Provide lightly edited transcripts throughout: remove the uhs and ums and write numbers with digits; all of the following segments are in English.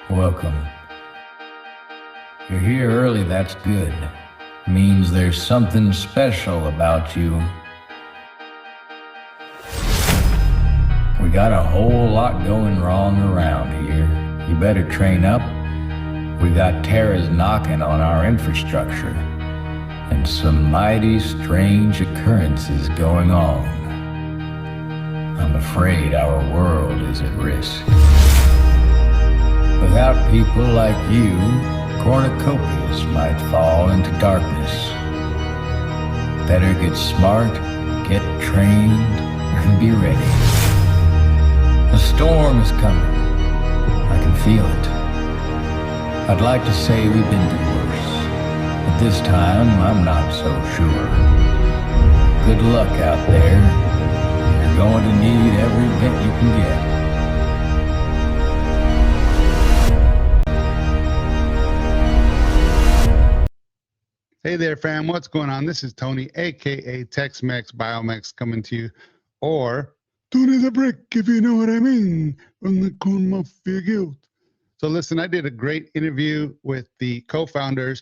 Welcome. You're here early, that's good. Means there's something special about you. We got a whole lot going wrong around here. You better train up. We got terrors knocking on our infrastructure, and some mighty strange occurrences going on. I'm afraid our world is at risk. Without people like you, cornucopias might fall into darkness. Better get smart, get trained, and be ready. The storm is coming. I can feel it. I'd like to say we've been through worse, but this time I'm not so sure. Good luck out there. You're going to need every bit you can get. Hey there, fam. What's going on? This is Tony, aka Tex-Mex Biomex, coming to you, or Tony the Brick, if you know what I mean, from the Corn Mafia Guild. So listen, I did a great interview with the co-founders,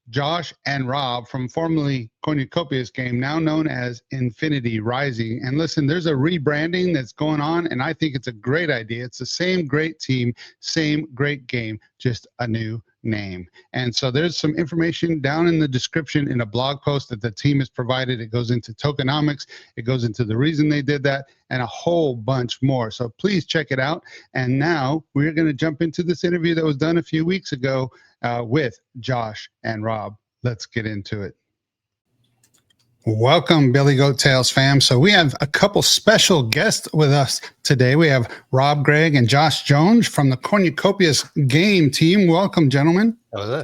Josh and Rob, from formerly Cornucopias Game, now known as Infinity Rising. And listen, there's a rebranding that's going on, and I think it's a great idea. It's the same great team, same great game, just a new name. And so there's some information down in the description in a blog post that the team has provided. It goes into tokenomics, it goes into the reason they did that, and a whole bunch more. So please check it out. And now we're going to jump into this interview that was done a few weeks ago with Josh and Rob. Let's get into it. Welcome, Billy Goat Tales fam. So we have a couple special guests with us today. We have Rob Gregg and Josh Jones from the Cornucopias Game team. Welcome, gentlemen.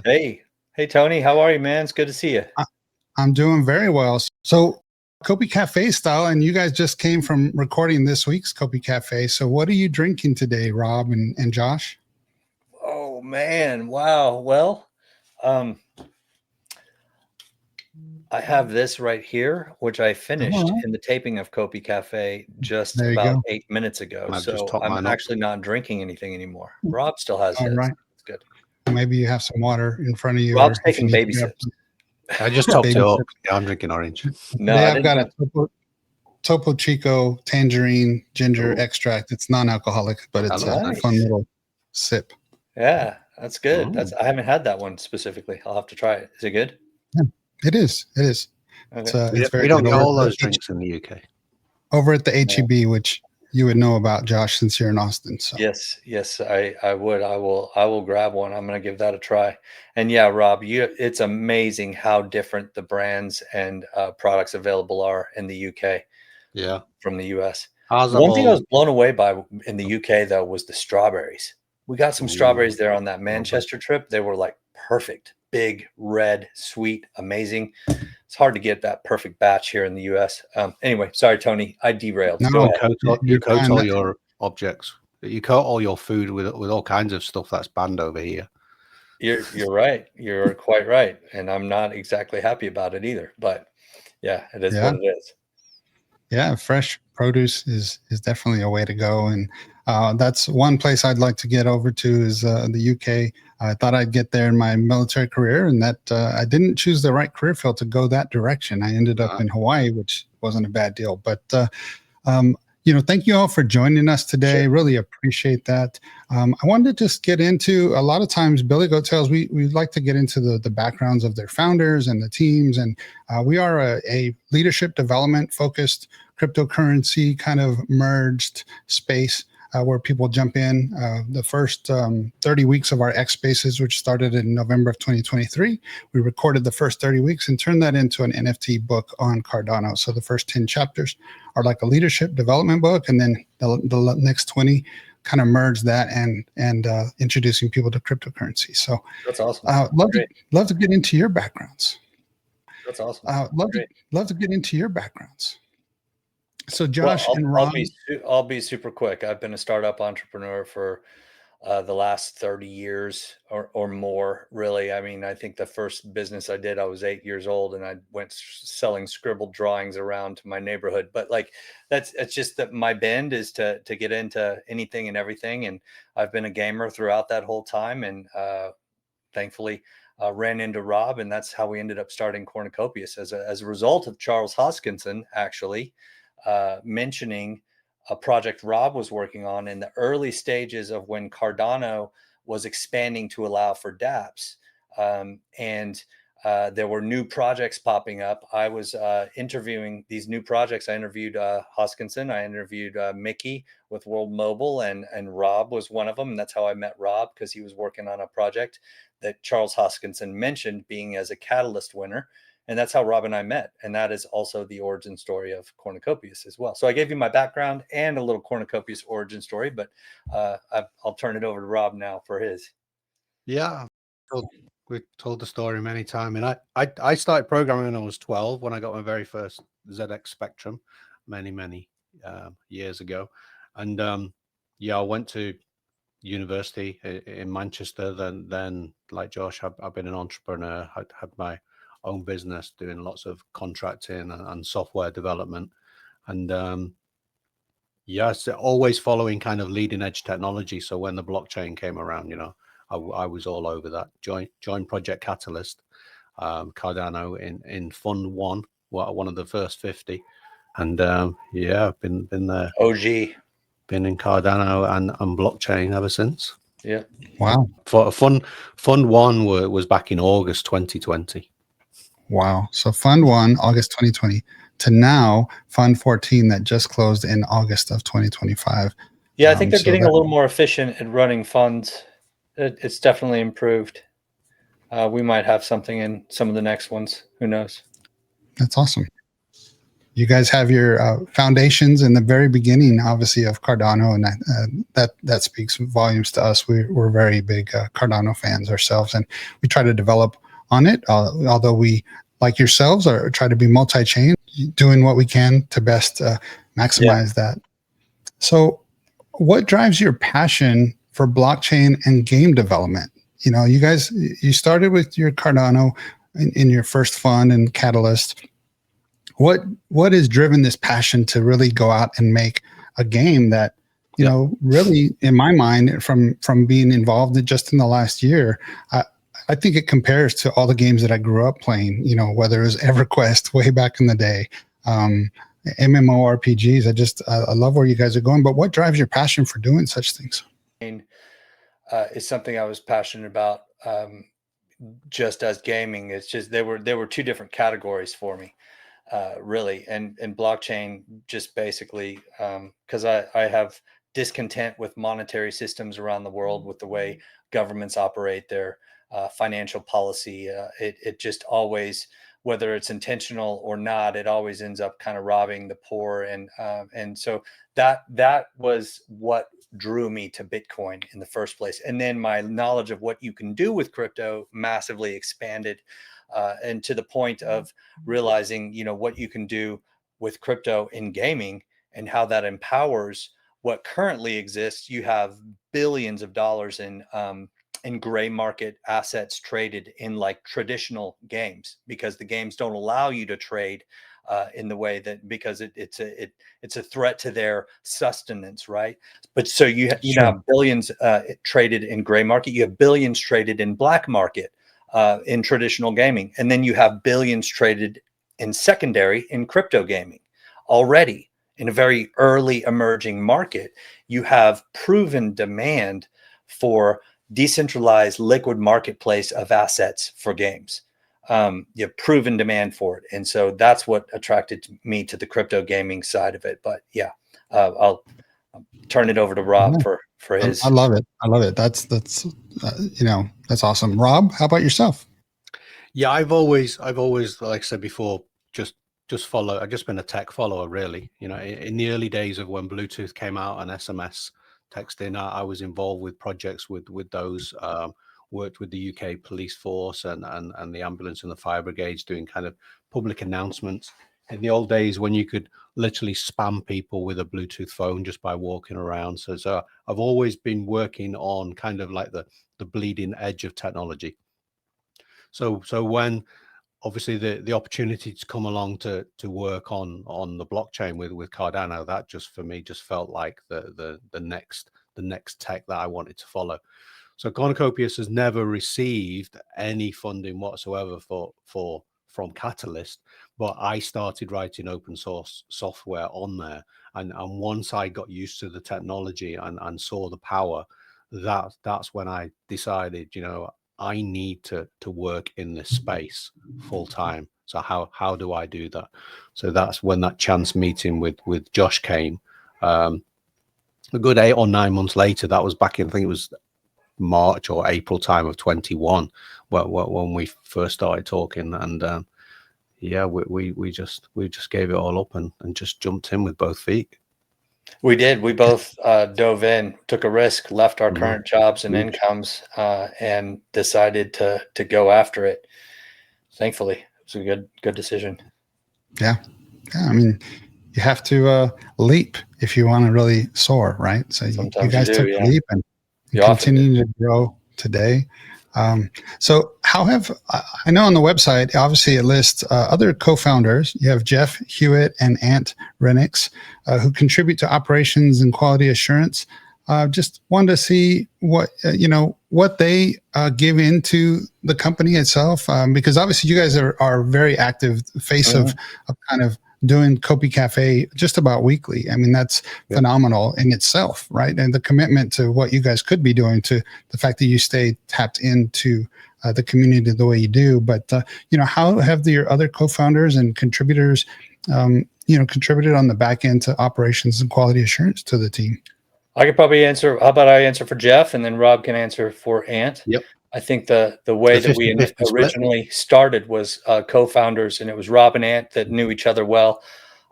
Hey Tony, how are you, man? It's good to see you. I'm doing very well. So Kopi Cafe style, and you guys just came from recording this week's Kopi Cafe. So what are you drinking today, Rob and Josh? Oh man, wow. Well, I have this right here, which I finished in the taping of Kopi Cafe just about 8 minutes ago. So I'm actually not drinking anything anymore. Rob still has his. Right. That's good. Maybe you have some water in front of you. Rob's taking baby sips. I just topped it up. Yeah, I'm drinking orange. No, I've got a Topo Chico tangerine ginger extract. It's non-alcoholic, but it's a fun little sip. Yeah, that's good. I haven't had that one specifically. I'll have to try it. Is it good? Yeah, it is. It is. Okay. It's very we don't good. get all those drinks in the UK. Over at the HEB, which you would know about, Josh, since you're in Austin. So. Yes, I would. I will grab one. I'm going to give that a try. And yeah, Rob, it's amazing how different the brands and products available are in the UK. Yeah, from the US. One thing I was blown away by in the UK though was the strawberries. We got some strawberries there on that Manchester trip. They were like perfect, big, red, sweet, amazing. It's hard to get that perfect batch here in the US. Anyway, sorry, Tony, I derailed. No, you coat all your objects. You coat all your food with all kinds of stuff that's banned over here. You're right. You're quite right. And I'm not exactly happy about it either. But yeah, it is what it is. Yeah, fresh produce is definitely a way to go. And that's one place I'd like to get over to is the UK. I thought I'd get there in my military career, and that I didn't choose the right career field to go that direction. I ended up in Hawaii, which wasn't a bad deal. But, thank you all for joining us today. Sure. Really appreciate that. I wanted to just get into, a lot of times, Billy Goat Tales, we like to get into the backgrounds of their founders and the teams. And we are a leadership development focused cryptocurrency kind of merged space where people jump in. The first 30 weeks of our X Spaces, which started in November of 2023, we recorded the first 30 weeks and turned that into an NFT book on Cardano. So the first 10 chapters are like a leadership development book, and then the next 20 kind of merge that and introducing people to cryptocurrency. So that's awesome. Love to get into your backgrounds. That's awesome. Love to get into your backgrounds. So Josh and Rob, I'll be super quick. I've been a startup entrepreneur for the last 30 years or more, really. I mean, I think the first business I did, I was 8 years old, and I went selling scribbled drawings around to my neighborhood. But like, it's just that my bend is to get into anything and everything. And I've been a gamer throughout that whole time. And thankfully, ran into Rob, and that's how we ended up starting Cornucopias as a result of Charles Hoskinson actually mentioning a project Rob was working on in the early stages of when Cardano was expanding to allow for dApps. And there were new projects popping up. I was interviewing these new projects. I interviewed Hoskinson. I interviewed Mickey with World Mobile, and Rob was one of them. And that's how I met Rob, because he was working on a project that Charles Hoskinson mentioned being as a Catalyst winner. And that's how Rob and I met. And that is also the origin story of Cornucopias as well. So I gave you my background and a little Cornucopias origin story, but I'll turn it over to Rob now for his. Yeah, we've told the story many times. And I started programming when I was 12, when I got my very first ZX Spectrum many years ago. And yeah, I went to university in Manchester. Then like Josh, I've been an entrepreneur. I had my own business doing lots of contracting and software development. And yes, always following kind of leading edge technology. So when the blockchain came around, I was all over that. Join Project Catalyst, Cardano in Fund 1, one of the first 50. And yeah, I've been there. OG. Been in Cardano and blockchain ever since. Yeah. Wow. For Fund 1 was back in August 2020. Wow. So Fund 1, August 2020, to now Fund 14 that just closed in August of 2025. Yeah, I think they're getting a little more efficient at running funds. It's definitely improved. We might have something in some of the next ones. Who knows? That's awesome. You guys have your foundations in the very beginning, obviously, of Cardano, and that speaks volumes to us. We're very big Cardano fans ourselves, and we try to develop on it, although we, like yourselves, try to be multi-chain, doing what we can to best maximize that. So what drives your passion for blockchain and game development? You guys, you started with your Cardano in your first fund and Catalyst. What has driven this passion to really go out and make a game that, really, in my mind, from being involved just in the last year, I think it compares to all the games that I grew up playing, whether it was EverQuest way back in the day, MMORPGs. I love where you guys are going, but what drives your passion for doing such things? Is something I was passionate about, just as gaming. It's just there were two different categories for me, really, and blockchain just basically because I have discontent with monetary systems around the world, with the way governments operate their financial policy. It just always, whether it's intentional or not, it always ends up kind of robbing the poor. And so that was what drew me to Bitcoin in the first place. And then my knowledge of what you can do with crypto massively expanded, and to the point of realizing, what you can do with crypto in gaming and how that empowers what currently exists. You have billions of dollars in gray market assets traded in like traditional games, because the games don't allow you to trade in the way that, because it's a threat to their sustenance, right? But so you have billions traded in gray market, you have billions traded in black market in traditional gaming, and then you have billions traded in secondary in crypto gaming. Already in a very early emerging market, you have proven demand for decentralized liquid marketplace of assets for games. You have proven demand for it. And so that's what attracted me to the crypto gaming side of it. But yeah, I'll turn it over to Rob for his. I love it. I love it. That's that's awesome. Rob, how about yourself? Yeah, I've always, like I said before, just follow. I've just been a tech follower, really. In the early days of when Bluetooth came out and SMS texting, I was involved with projects with those. Worked with the UK police force and the ambulance and the fire brigades, doing kind of public announcements in the old days when you could literally spam people with a Bluetooth phone just by walking around. So I've always been working on kind of like the bleeding edge of technology. So when obviously the opportunity to come along to work on the blockchain with Cardano, that just for me just felt like the next tech that I wanted to follow. So Cornucopias has never received any funding whatsoever from Catalyst, but I started writing open source software on there, and once I got used to the technology and saw the power, that's when I decided, you know, I need to work in this space full time. So how do I do that? So that's when that chance meeting with Josh came. A good 8 or 9 months later. That was back in, I think it was March or April time of 21, when we first started talking. And yeah, we just gave it all up and just jumped in with both feet. We did. We both dove in, took a risk, left our current jobs and incomes, and decided to go after it. Thankfully, it was a good decision. Yeah. I mean, you have to leap if you want to really soar, right? So you guys took a leap and continue to grow today. So how have, I know on the website, obviously it lists other co-founders. You have Jeff Hewitt and Ant Renix, who contribute to operations and quality assurance. Just wanted to see what, what they give into the company itself, because obviously you guys are very active face of kind of doing Copy Cafe just about weekly. I mean, that's phenomenal in itself, right? And the commitment to what you guys could be doing, to the fact that you stay tapped into the community the way you do. But, how have your other co-founders and contributors, contributed on the back end to operations and quality assurance to the team? I could probably answer. How about I answer for Jeff, and then Rob can answer for Ant? Yep. I think the way that we originally started was co-founders, and it was Rob and Ant that knew each other well,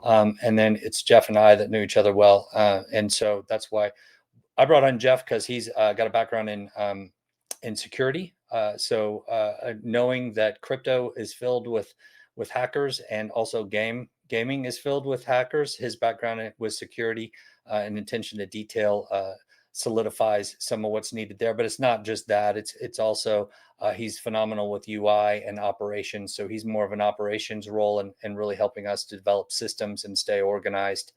and then it's Jeff and I that knew each other well, and so that's why I brought on Jeff, because he's got a background in security. So knowing that crypto is filled with hackers, and also gaming is filled with hackers, his background was security and attention to detail solidifies some of what's needed there. But it's not just that, it's also he's phenomenal with UI and operations. So he's more of an operations role, and really helping us to develop systems and stay organized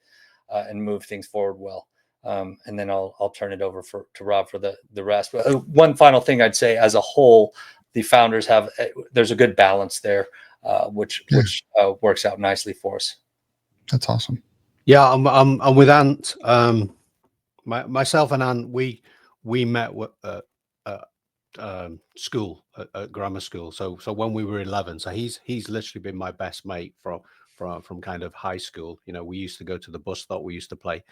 and move things forward well. And then I'll turn it over to Rob for the rest. But one final thing I'd say, as a whole, the founders there's a good balance there, which works out nicely for us. That's awesome. Yeah, I'm with Ant. Myself and Ant, we met school at grammar school. So when we were 11, so he's literally been my best mate from kind of high school. We used to go to the bus stop. We used to play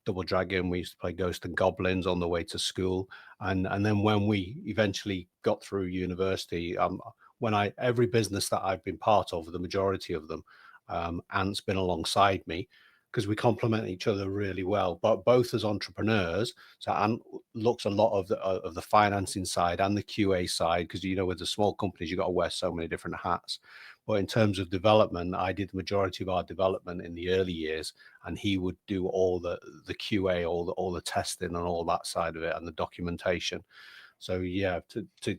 Double Dragon. We used to play Ghost and Goblins on the way to school. And then when we eventually got through university, every business that I've been part of, the majority of them, Ant's been alongside me, because we complement each other really well, but both as entrepreneurs. So Ant looks a lot of the financing side and the QA side, because with the small companies, you've got to wear so many different hats. But in terms of development, I did the majority of our development in the early years, and he would do all the QA, all the testing and all that side of it, and the documentation. So yeah,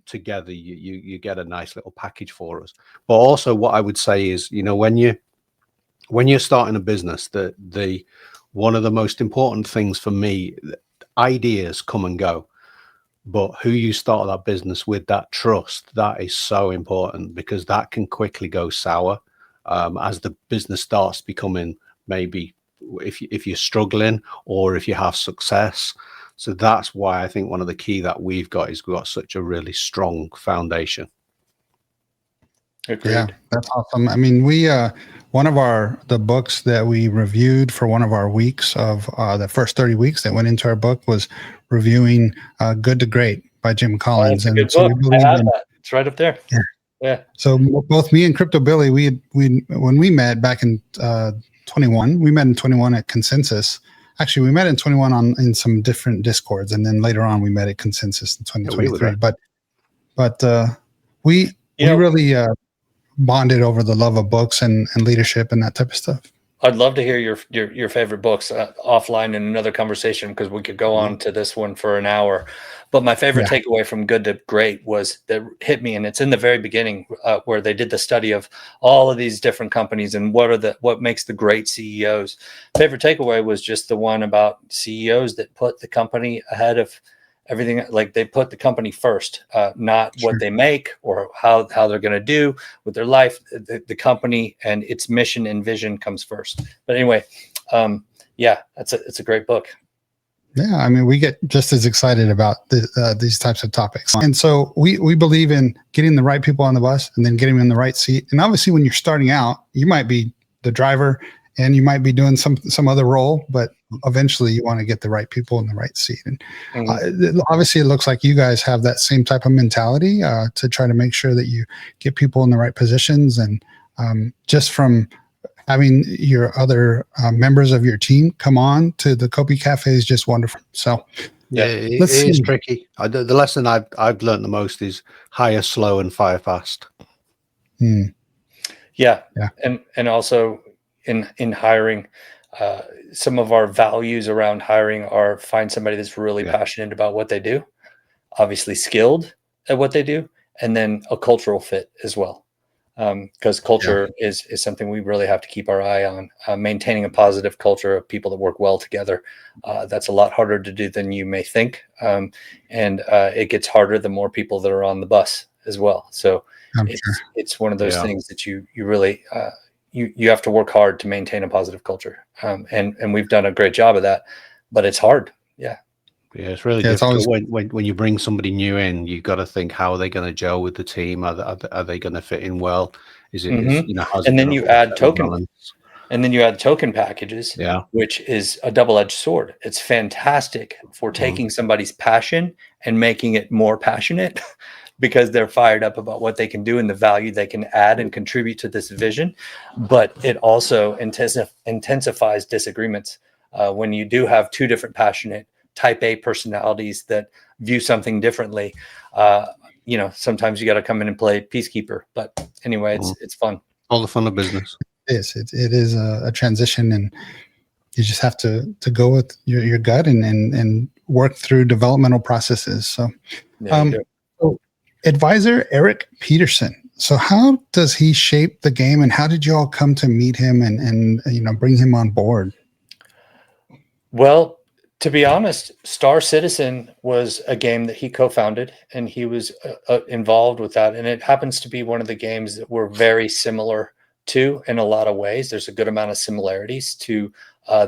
together you get a nice little package for us. But also what I would say is, when you're starting a business, the one of the most important things for me, ideas come and go, but who you start that business with, that trust, that is so important, because that can quickly go sour as the business starts becoming, maybe if you're struggling or if you have success. So that's why I think one of the key that we've got such a really strong foundation. Agreed. Yeah, that's awesome. I mean, we one of the books that we reviewed for one of our weeks of the first 30 weeks that went into our book was reviewing Good to Great by Jim Collins. And so we believe that. It's right up there. Yeah. So both me and Crypto Billy, we when we met back in 21, we met in 21 at Consensus. Actually, we met in 21 in some different Discords, and then later on we met at Consensus in 2023. But we really bonded over the love of books and leadership and that type of stuff. I'd love to hear your favorite books offline in another conversation, because we could go on to this one for an hour. But my favorite takeaway from Good to Great was that hit me, and it's in the very beginning where they did the study of all of these different companies and what makes the great CEOs. Favorite takeaway was just the one about CEOs that put the company ahead of everything. Like, they put the company first, not what they make or how they're going to do with their life. The company and its mission and vision comes first. But anyway, it's a great book. Yeah, I mean, we get just as excited about these types of topics. And so we believe in getting the right people on the bus and then getting them in the right seat. And obviously, when you're starting out, you might be the driver and you might be doing some other role, but eventually you want to get the right people in the right seat. And obviously, it looks like you guys have that same type of mentality to try to make sure that you get people in the right positions. And just from having your other members of your team come on to the Kopi Cafe is just wonderful. So it is tricky. The lesson I've learned the most is hire slow and fire fast. Yeah. And also in hiring, some of our values around hiring are find somebody that's really passionate about what they do, obviously skilled at what they do, and then a cultural fit as well. Because culture is something we really have to keep our eye on. Maintaining a positive culture of people that work well together, that's a lot harder to do than you may think, and it gets harder the more people that are on the bus as well. So it's one of those things that you really you have to work hard to maintain a positive culture, and we've done a great job of that, but it's hard. Yeah, it's really difficult when you bring somebody new in. You've got to think, how are they going to gel with the team? Are they going to fit in well? Is it and then you add token, and then you add token packages, which is a double-edged sword. It's fantastic for taking somebody's passion and making it more passionate because they're fired up about what they can do and the value they can add and contribute to this vision. But it also intensifies disagreements when you do have two different passionate type A personalities that view something differently. Sometimes you got to come in and play peacekeeper, but anyway, it's fun. All the fun of business. It is a transition, and you just have to go with your gut and work through developmental processes. So, so advisor Eric Peterson. So how does he shape the game, and how did you all come to meet him and bring him on board? Well, to be honest, Star Citizen was a game that he co-founded, and he was involved with that. And it happens to be one of the games that we're very similar to in a lot of ways. There's a good amount of similarities to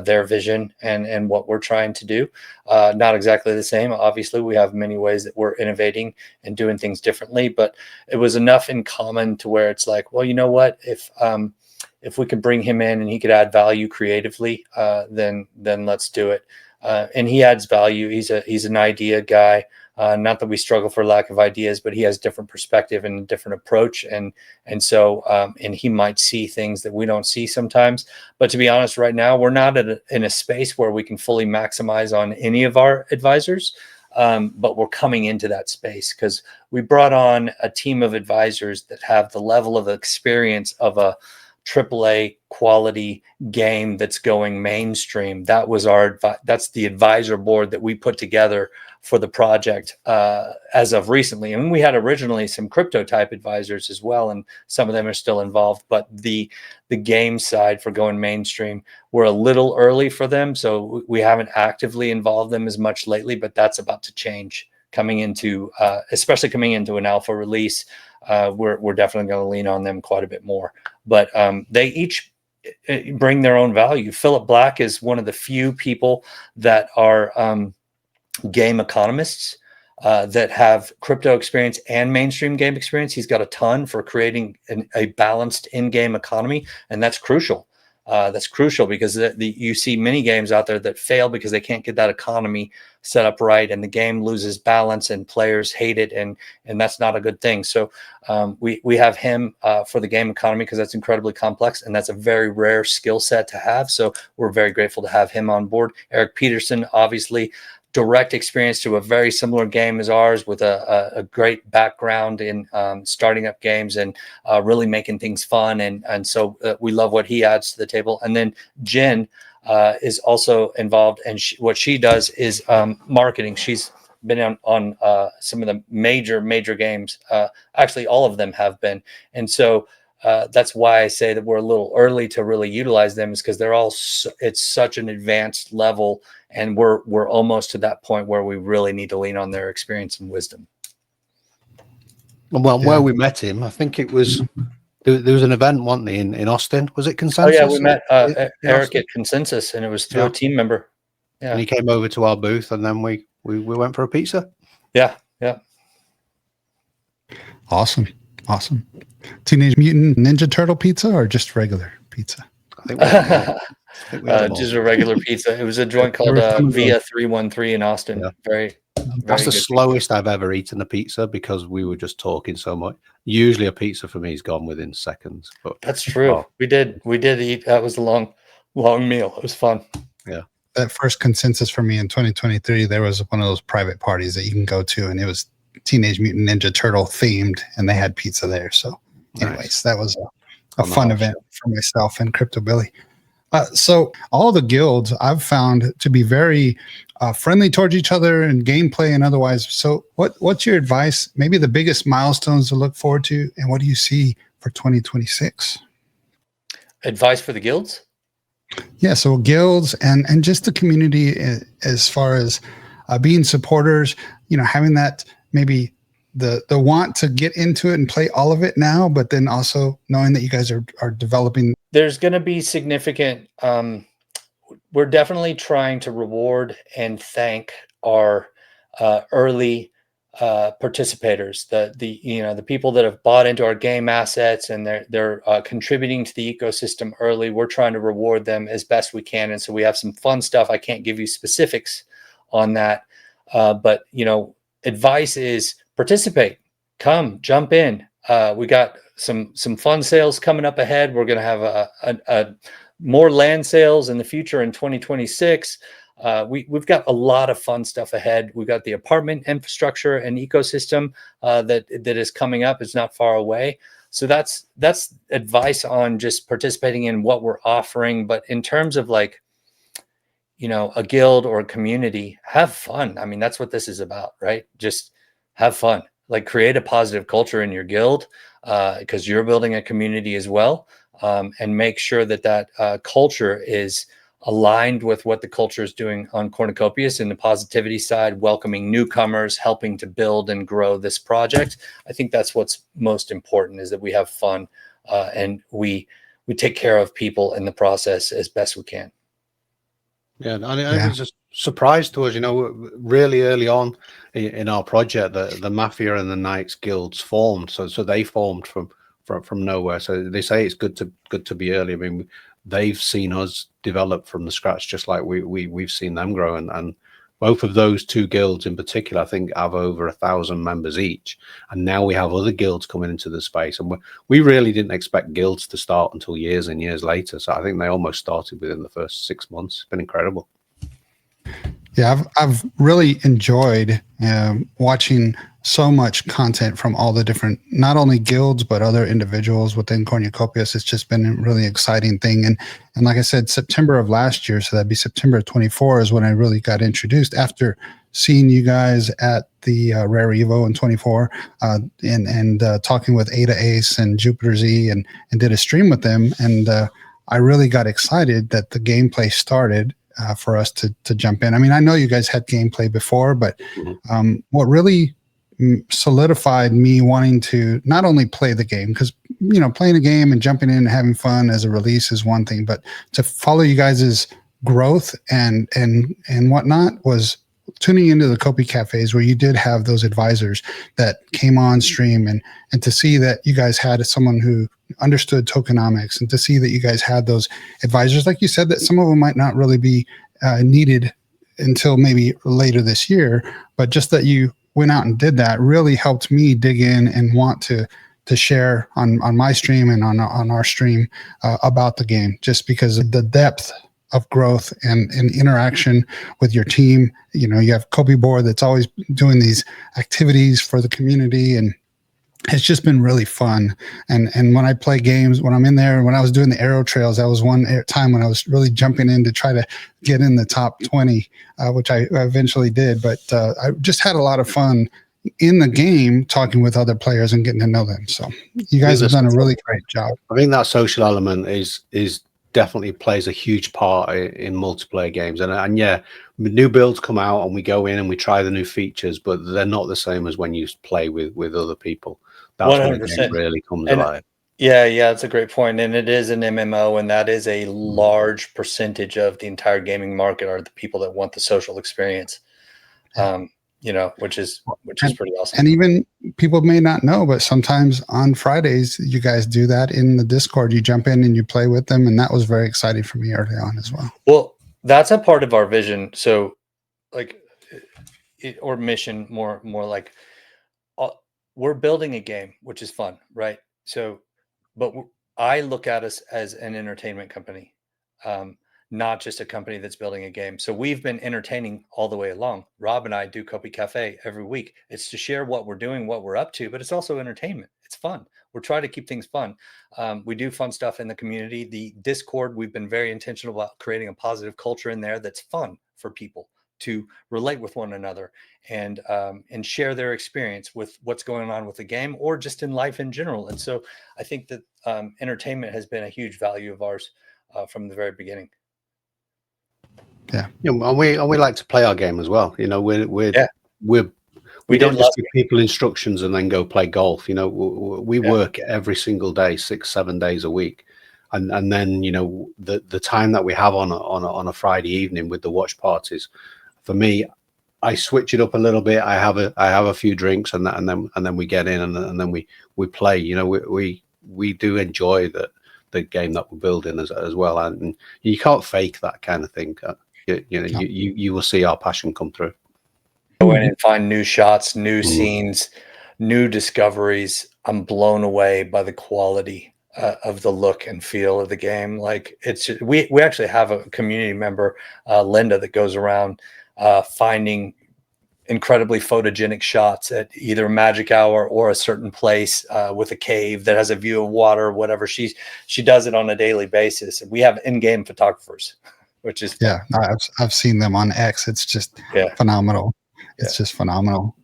their vision and what we're trying to do. Not exactly the same. Obviously, we have many ways that we're innovating and doing things differently, but it was enough in common to where it's like, well, you know what? If we could bring him in and he could add value creatively, then let's do it. And he adds value. He's an idea guy. Not that we struggle for lack of ideas, but he has different perspective and a different approach. And so he might see things that we don't see sometimes. But to be honest, right now, we're not in a space where we can fully maximize on any of our advisors. But we're coming into that space because we brought on a team of advisors that have the level of experience of a AAA quality game that's going mainstream. That's the advisor board that we put together for the project as of recently. And we had originally some crypto type advisors as well, and some of them are still involved. But the game side for going mainstream, we're a little early for them, so we haven't actively involved them as much lately. But that's about to change especially coming into an alpha release. We're definitely going to lean on them quite a bit more. But they each bring their own value. Philip Black is one of the few people that are game economists that have crypto experience and mainstream game experience. He's got a ton for creating a balanced in-game economy, and that's crucial. That's crucial because you see many games out there that fail because they can't get that economy set up right, and the game loses balance and players hate it, and that's not a good thing. So we have him for the game economy because that's incredibly complex, and that's a very rare skill set to have. So we're very grateful to have him on board. Eric Peterson, obviously, direct experience to a very similar game as ours, with a great background in starting up games and really making things fun. And so we love what he adds to the table. And then Jen is also involved, and what she does is marketing. She's been on some of the major games. Actually, all of them have been. And so that's why I say that we're a little early to really utilize them, is because they're all it's such an advanced level, and we're almost to that point where we really need to lean on their experience and wisdom. Well, where we met him, I think it was there was an event, wasn't there, in Austin? Was it Consensus? Oh yeah, we met Eric at Consensus, and it was through a team member. Yeah, and he came over to our booth, and then we went for a pizza. Yeah. Awesome. Teenage Mutant Ninja Turtle pizza or just regular pizza? I think we just a regular pizza. It was a joint called Via 313 in Austin. Yeah. Very That's the slowest I've ever eaten a pizza, because we were just talking so much. Usually a pizza for me is gone within seconds. But that's true. We did eat. That was a long meal. It was fun. Yeah. That first Consensus for me in 2023, there was one of those private parties that you can go to, and it was Teenage Mutant Ninja Turtle themed, and they had pizza there. So anyways, that was a fun event for myself and Crypto Billy. So all the guilds I've found to be very friendly towards each other and gameplay and otherwise. So what's your advice? Maybe the biggest milestones to look forward to, and what do you see for 2026? Advice for the guilds? Yeah, so guilds and just the community, as far as being supporters, having that maybe the want to get into it and play all of it now, but then also knowing that you guys are developing. There's going to be significant. We're definitely trying to reward and thank our early participators, the people that have bought into our game assets, and they're contributing to the ecosystem early. We're trying to reward them as best we can, and so we have some fun stuff. I can't give you specifics on that, but advice is participate, come, jump in. We got some fun sales coming up ahead. We're going to have a more land sales in the future in 2026. We've got a lot of fun stuff ahead. We've got the apartment infrastructure and ecosystem that is coming up. It's not far away. So that's advice on just participating in what we're offering. But in terms of a guild or a community, have fun. I mean, that's what this is about, right? Just have fun. Create a positive culture in your guild, because you're building a community as well, and make sure that culture is aligned with what the culture is doing on Cornucopias in the positivity side, welcoming newcomers, helping to build and grow this project. I think that's what's most important, is that we have fun and we take care of people in the process as best we can. Yeah, and it was a surprise to us, really early on in our project, the Mafia and the Knights guilds formed. So they formed from nowhere. So they say it's good to be early. I mean, they've seen us develop from the scratch, just like we've seen them grow. And both of those two guilds in particular, I think, have over 1,000 members each. And now we have other guilds coming into the space. And we really didn't expect guilds to start until years and years later. So I think they almost started within the first 6 months. It's been incredible. Yeah, I've really enjoyed watching so much content from all the different, not only guilds, but other individuals within Cornucopias. It's just been a really exciting thing. And like I said, September of last year, so that'd be September of 24 is when I really got introduced, after seeing you guys at the Rare Evo in 24 and talking with Ada Ace and Jupiter Z and did a stream with them. And I really got excited that the gameplay started for us to jump in. I mean, I know you guys had gameplay before, but what really solidified me wanting to not only play the game, because playing a game and jumping in and having fun as a release is one thing, but to follow you guys' growth and whatnot was tuning into the Copy Cafes, where you did have those advisors that came on stream, and to see that you guys had someone who understood tokenomics, and to see that you guys had those advisors, like you said, that some of them might not really be needed until maybe later this year, but just that you went out and did that really helped me dig in and want to share on my stream and on our stream about the game, just because of the depth of growth and interaction with your team. You know, you have Kobe Board that's always doing these activities for the community, and it's just been really fun. And when I play games, when I'm in there, when I was doing the arrow trails, that was one time when I was really jumping in to try to get in the top 20, which I eventually did. But I just had a lot of fun in the game talking with other players and getting to know them. So you guys have done a really great job. I think that social element is definitely plays a huge part in multiplayer games. And yeah, new builds come out and we go in and we try the new features, but they're not the same as when you play with other people. That's 100%. When the game really comes alive. Yeah, it's a great point. And it is an MMO, and that is a large percentage of the entire gaming market are the people that want the social experience. You know, which is pretty awesome. And even people may not know, but sometimes on Fridays, you guys do that in the Discord. You jump in and you play with them. And that was very exciting for me early on as well. Well, that's a part of our vision. So like, or mission, more like we're building a game, which is fun, right? So, but I look at us as an entertainment company. Not just a company that's building a game. So we've been entertaining all the way along. Rob and I do Kopi Cafe every week. It's to share what we're doing, what we're up to, but it's also entertainment. It's fun. We're trying to keep things fun. We do fun stuff in the community. The Discord, we've been very intentional about creating a positive culture in there that's fun for people to relate with one another and share their experience with what's going on with the game or just in life in general. And so I think that entertainment has been a huge value of ours from the very beginning. Yeah, and we like to play our game as well. You know, we don't just give people instructions and then go play golf. You know, we work every single day, 6-7 days a week, and then you know the time that we have on a Friday evening with the watch parties. For me, I switch it up a little bit. I have a few drinks and then we get in and then we play. You know, we do enjoy the game that we're building as well, and you can't fake that kind of thing. You will see our passion come through. Go in and find new shots, new scenes, new discoveries. I'm blown away by the quality of the look and feel of the game. Like it's we actually have a community member, Linda, that goes around finding incredibly photogenic shots at either magic hour or a certain place with a cave that has a view of water, whatever. She does it on a daily basis. We have in-game photographers, which is fun. I've seen them on X. It's just phenomenal. It's just phenomenal.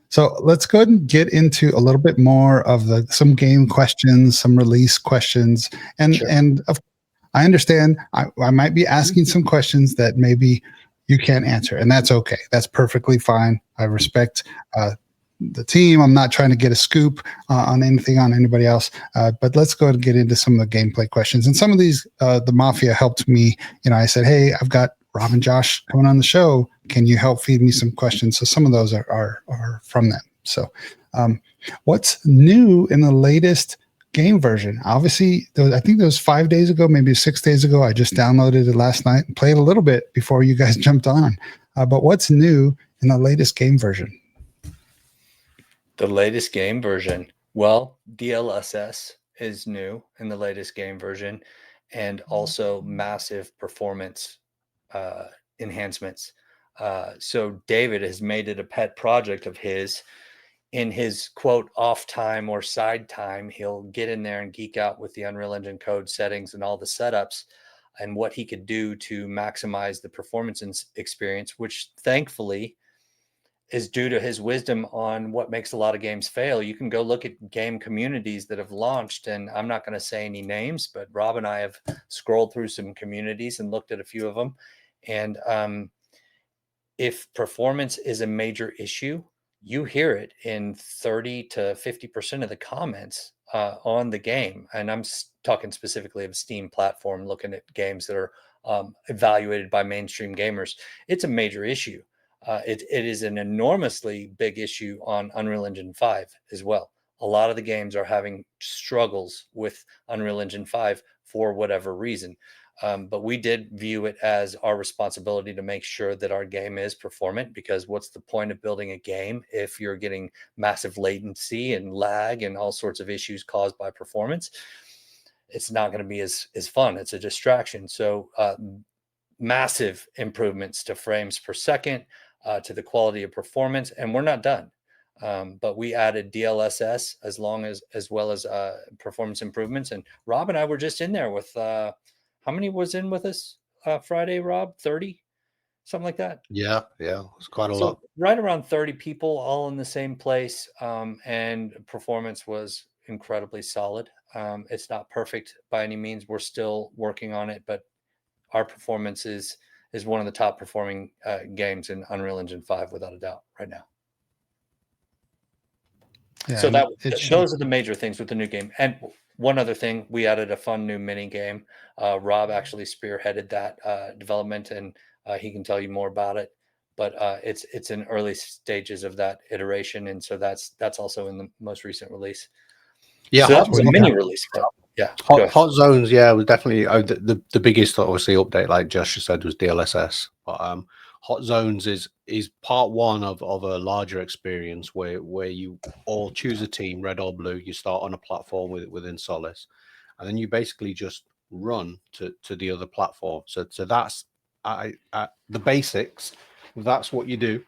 So let's go ahead and get into a little bit more of some game questions, some release questions, and I understand I might be asking some questions that maybe you can't answer, and that's okay. That's perfectly fine. I respect the team. I'm not trying to get a scoop on anything on anybody else, but let's go ahead and get into some of the gameplay questions. And some of these, the Mafia helped me. You know, I said, hey, I've got Rob and Josh coming on the show. Can you help feed me some questions? So some of those are from them. So what's new in the latest game version? Obviously, I think that was 5 days ago, maybe 6 days ago. I just downloaded it last night and played a little bit before you guys jumped on. But what's new in the latest game version? The latest game version. Well, DLSS is new in the latest game version, and also massive performance enhancements. So David has made it a pet project of his. In his quote off time or side time, he'll get in there and geek out with the Unreal Engine code settings and all the setups and what he could do to maximize the performance experience, which thankfully is due to his wisdom on what makes a lot of games fail. You can go look at game communities that have launched, and I'm not going to say any names, but Rob and I have scrolled through some communities and looked at a few of them. And if performance is a major issue, you hear it in 30 to 50% of the comments on the game. And I'm talking specifically of Steam platform, looking at games that are evaluated by mainstream gamers. It's a major issue. It is an enormously big issue on Unreal Engine 5 as well. A lot of the games are having struggles with Unreal Engine 5 for whatever reason. But we did view it as our responsibility to make sure that our game is performant, because what's the point of building a game if you're getting massive latency and lag and all sorts of issues caused by performance? It's not going to be as fun. It's a distraction. So massive improvements to frames per second, to the quality of performance, and we're not done. But we added DLSS as well as performance improvements. And Rob and I were just in there with how many was in with us Friday, Rob? 30, something like that. Yeah, it's quite a lot. Right around 30 people, all in the same place, and performance was incredibly solid. It's not perfect by any means. We're still working on it, but our performance is one of the top performing games in Unreal Engine 5 without a doubt right now. Yeah, so those are the major things with the new game. And one other thing, we added a fun new mini game. Rob actually spearheaded that development, and he can tell you more about it. But it's in early stages of that iteration, and so that's also in the most recent release. Yeah, so that was a mini release. But yeah, Hot Zones. Yeah, was definitely the biggest obviously update, like Josh said, was DLSS. But Hot Zones is part one of a larger experience where you all choose a team, red or blue. You start on a platform within Solace, and then you basically just run to the other platform. So that's the basics. That's what you do.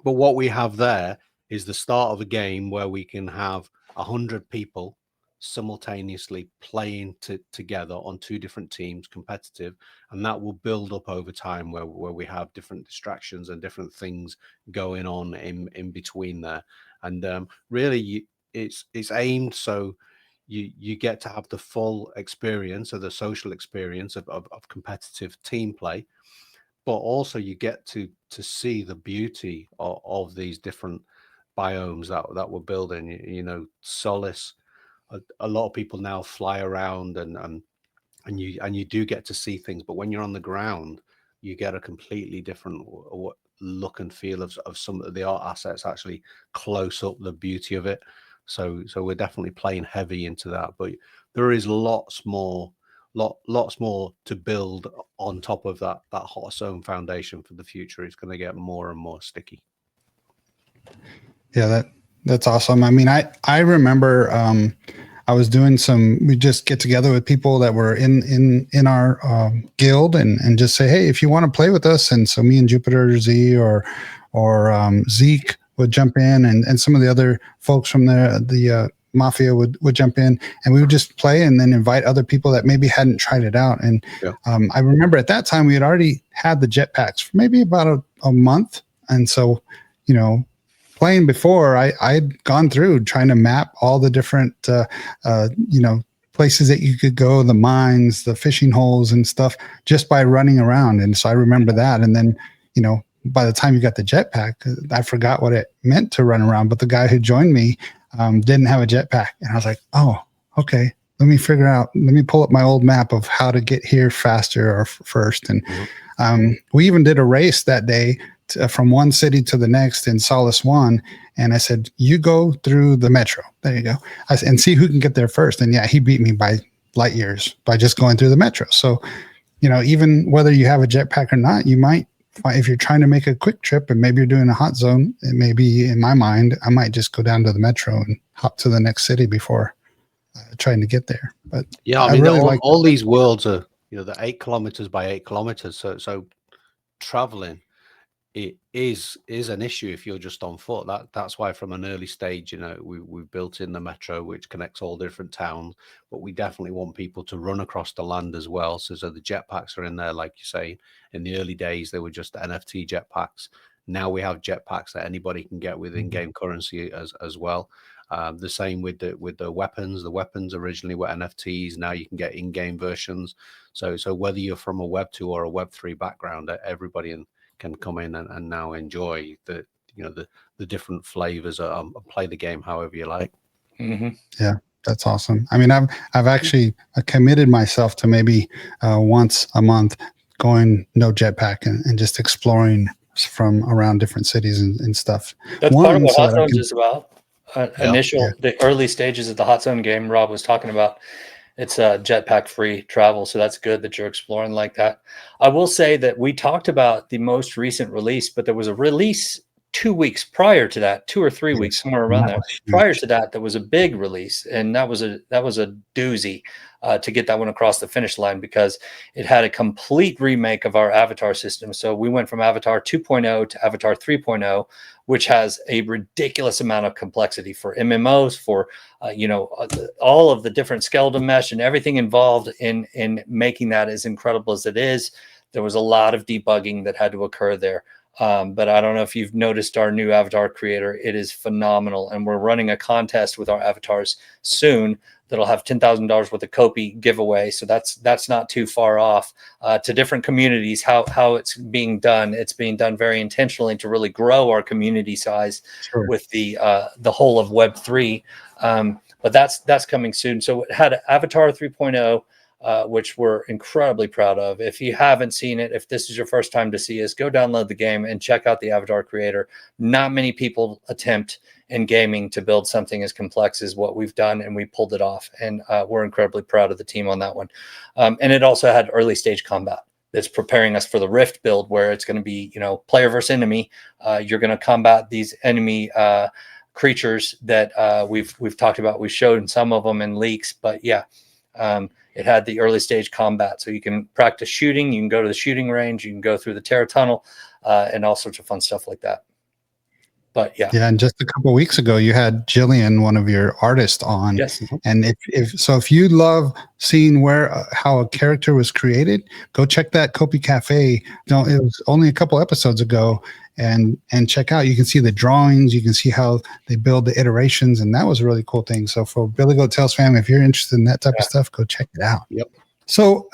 But what we have there is the start of a game where we can have 100 people simultaneously playing together on two different teams, competitive, and that will build up over time where we have different distractions and different things going on in between there. And really it's aimed so you get to have the full experience, or the social experience of competitive team play, but also you get to see the beauty of these different biomes that we're building. You know, Solace, a lot of people now fly around and you do get to see things, but when you're on the ground, you get a completely different look and feel of some of the art assets, actually close up the beauty of it. So we're definitely playing heavy into that, but there is lots more to build on top of that Hot Zone foundation for the future. It's going to get more and more sticky. Yeah, that's awesome. I mean, I remember I was doing we just get together with people that were in our guild and just say, hey, if you want to play with us. And so me and Jupiter Z or Zeke would jump in, and some of the other folks from the Mafia would jump in, and we would just play and then invite other people that maybe hadn't tried it out. And I remember at that time we had already had the jetpacks for maybe about a month. And so, you know, playing before, I'd gone through trying to map all the different, places that you could go, the mines, the fishing holes and stuff, just by running around. And so I remember that. And then, you know, by the time you got the jetpack, I forgot what it meant to run around. But the guy who joined me didn't have a jetpack. And I was like, oh, okay, let me pull up my old map of how to get here faster or first. And we even did a race that day from one city to the next in Solace 1. And I said, you go through the metro. There you go. And see who can get there first. And yeah, he beat me by light years by just going through the metro. So, you know, even whether you have a jetpack or not, you might, if you're trying to make a quick trip and maybe you're doing a hot zone, it may be, in my mind, I might just go down to the metro and hop to the next city before trying to get there. But yeah, I mean, really all these worlds are, you know, they're 8 kilometers by 8 kilometers. So traveling, it is an issue if you're just on foot. That's why from an early stage, you know, we've built in the metro, which connects all different towns, but we definitely want people to run across the land as well. So the jetpacks are in there, like you say. In the early days, they were just NFT jetpacks. Now we have jetpacks that anybody can get with in-game currency as well. The same with the weapons. The weapons originally were NFTs. Now you can get in-game versions. So whether you're from a Web 2 or a Web 3 background, everybody can come in and now enjoy the different flavors and play the game however you like. Yeah, that's awesome. I mean, I've actually committed myself to maybe once a month going no jetpack and just exploring from around different cities and stuff. That's part of what Hot Zones is about. The early stages of the Hot Zone game Rob was talking about It's jetpack free travel, so that's good that you're exploring like that. I will say that we talked about the most recent release, but there was a release 2 weeks prior to that, 2 or 3 weeks, Yes, somewhere and around that there. was Prior huge. to that, there was a big release, and that was a doozy to get that one across the finish line because it had a complete remake of our Avatar system. So we went from Avatar 2.0 to Avatar 3.0, which has a ridiculous amount of complexity for MMOs, for all of the different skeleton mesh and everything involved in making that as incredible as it is. There was a lot of debugging that had to occur there. But I don't know if you've noticed our new avatar creator. It is phenomenal. And we're running a contest with our avatars soon that'll have $10,000 worth of Kopi giveaway. So that's not too far off to different communities. How it's being done. It's being done very intentionally to really grow our community size Sure. with the whole of Web3. But that's coming soon. So it had Avatar 3.0. Which we're incredibly proud of. If you haven't seen it, if this is your first time to see us, go download the game and check out the Avatar creator. Not many people attempt in gaming to build something as complex as what we've done, and we pulled it off. And we're incredibly proud of the team on that one. And it also had early stage combat that's preparing us for the Rift build, where it's going to be, player versus enemy. You're going to combat these enemy creatures that we've talked about. We've shown some of them in leaks, but yeah. It had the early stage combat, so you can practice shooting. You can go to the shooting range. You can go through the Terra Tunnel, and all sorts of fun stuff like that. But yeah, Yeah, and just a couple of weeks ago, you had Jillian, one of your artists, on. yes, And if you love seeing where how a character was created, go check that Kopi Cafe. No, it was only a couple episodes ago, and check out. You can see the drawings. You can see how they build the iterations, and that was a really cool thing. So for Billy Goat Tales fam, if you're interested in that type of stuff, go check it out. Yep. So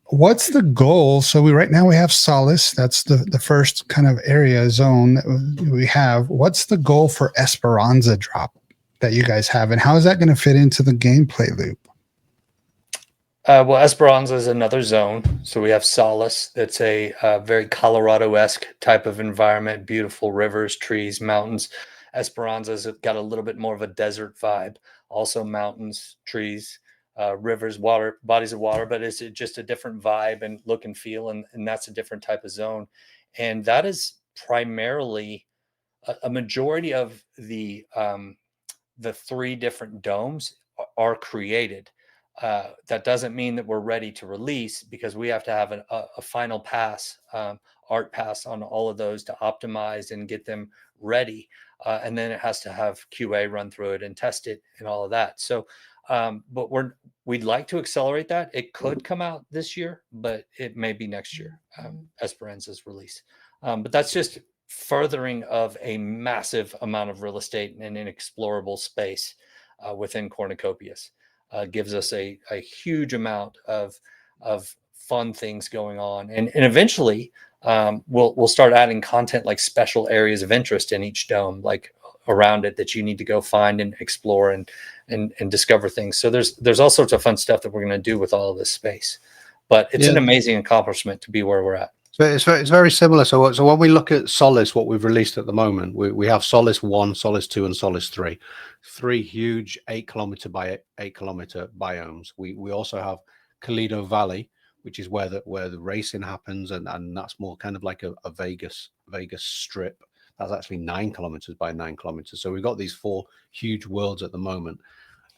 what's the goal? So right now we have Solace. That's the first kind of area zone that we have. What's the goal for Esperanza drop that you guys have, and how is that going to fit into the gameplay loop? Well, Esperanza is another zone. So we have Solace. That's a very Colorado-esque type of environment. Beautiful rivers, trees, mountains. Esperanza's got a little bit more of a desert vibe. Also mountains, trees, rivers, water, bodies of water, but it's just a different vibe and look and feel, and that's a different type of zone. And that is primarily a majority of the three different domes are created. That doesn't mean that we're ready to release, because we have to have a final pass, art pass on all of those to optimize and get them ready. And then it has to have QA run through it and test it and all of that. So, but we'd like to accelerate that. It could come out this year, but it may be next year, Esperanza's release. But that's just furthering of a massive amount of real estate and an explorable space within Cornucopias. Gives us a huge amount of fun things going on, and eventually we'll start adding content like special areas of interest in each dome, like around it, that you need to go find and explore and discover things. So there's all sorts of fun stuff that we're going to do with all of this space. But it's an amazing accomplishment to be where we're at. So it's very similar. So when we look at Solace, what we've released at the moment, we have Solace 1, Solace 2, and Solace 3. 3 huge 8-kilometer by 8-kilometer biomes. We also have Toledo Valley, which is where the racing happens, and that's more kind of like a Vegas strip. That's actually 9 kilometers by 9 kilometers. So we've got these 4 huge worlds at the moment.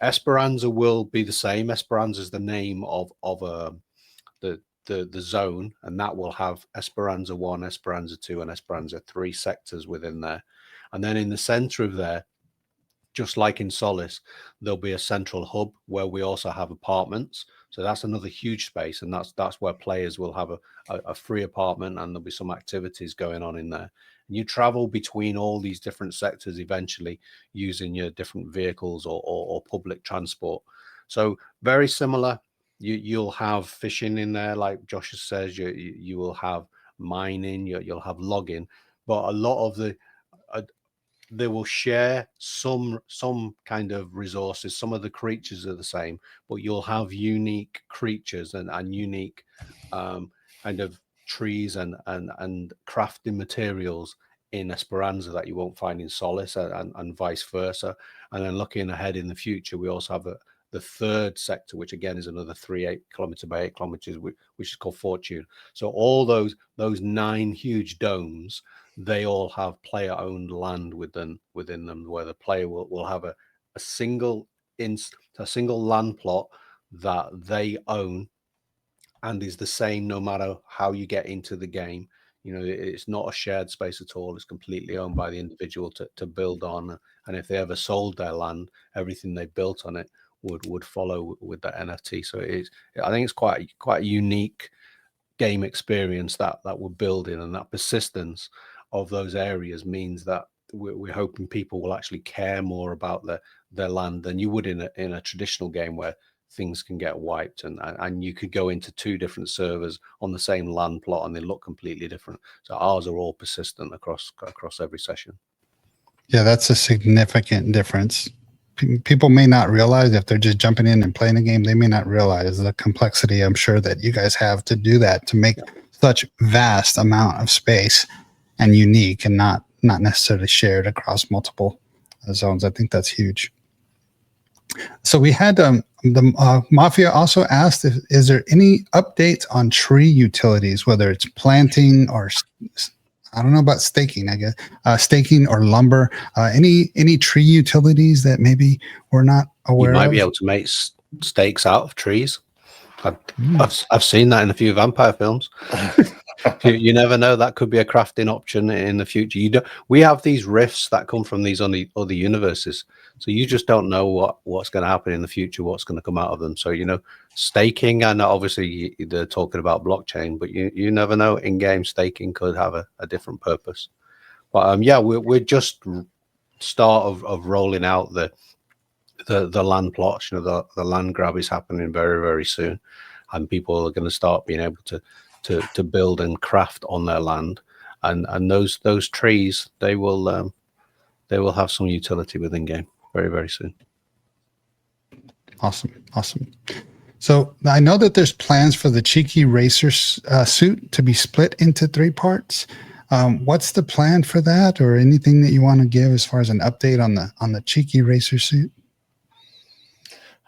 Esperanza will be the same. Esperanza is the name of the zone, and that will have Esperanza 1, Esperanza 2, and Esperanza 3 sectors within there. And then in the center of there, just like in Solace, there'll be a central hub where we also have apartments. So that's another huge space, and that's where players will have a free apartment, and there'll be some activities going on in there. And you travel between all these different sectors eventually using your different vehicles or public transport. So very similar. You'll have fishing in there, like Josh says. You will have mining. You'll have logging, but a lot of they will share some kind of resources. Some of the creatures are the same, but you'll have unique creatures and unique kind of trees and crafting materials in Esperanza that you won't find in Solace, and vice versa. And then looking ahead in the future, we also have the third sector, which again is another 8 kilometer by 8 kilometers, which is called Fortune. So all those 9 huge domes, they all have player-owned land within them, where the player will have a single land plot that they own, and is the same no matter how you get into the game. It's not a shared space at all. It's completely owned by the individual to build on. And if they ever sold their land, everything they built on it would follow with that NFT. So I think it's quite a unique game experience that we're building, and that persistence of those areas means that we're hoping people will actually care more about their land than you would in a traditional game where things can get wiped, and you could go into 2 different servers on the same land plot and they look completely different. So ours are all persistent across every session. Yeah, that's a significant difference. People may not realize, if they're just jumping in and playing a game, they may not realize the complexity, I'm sure, that you guys have to do that, to make such vast amount of space and unique, and not necessarily shared across multiple zones. I think that's huge. So we had the Mafia also asked, is there any updates on tree utilities, whether it's planting or, I don't know about staking, I guess, staking or lumber, any tree utilities that maybe we're not aware of? You might be able to make stakes out of trees. I've seen that in a few vampire films. You never know, that could be a crafting option in the future. We have these rifts that come from these other universes, so you just don't know what's going to happen in the future, what's going to come out of them. So staking, and obviously they're talking about blockchain, but you never know. In-game staking could have a different purpose. But we're just start of rolling out the land plots. The land grab is happening very, very soon, and people are going to start being able to build and craft on their land, and those trees, they will have some utility within game very, very soon. Awesome. So I know that there's plans for the Cheeky Racer suit to be split into 3 parts. What's the plan for that, or anything that you want to give as far as an update on the Cheeky Racer suit?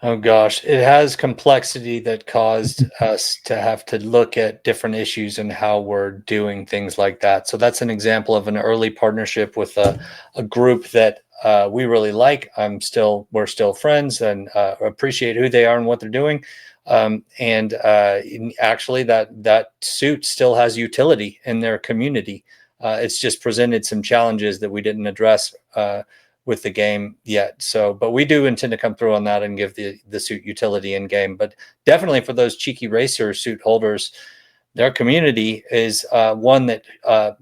Oh gosh, it has complexity that caused us to have to look at different issues and how we're doing things like that. So that's an example of an early partnership with a group that we really like. We're still friends and appreciate who they are and what they're doing. Actually, that suit still has utility in their community. It's just presented some challenges that we didn't address with the game yet. But we do intend to come through on that and give the suit utility in game. But definitely for those Cheeky Racer suit holders, their community is one that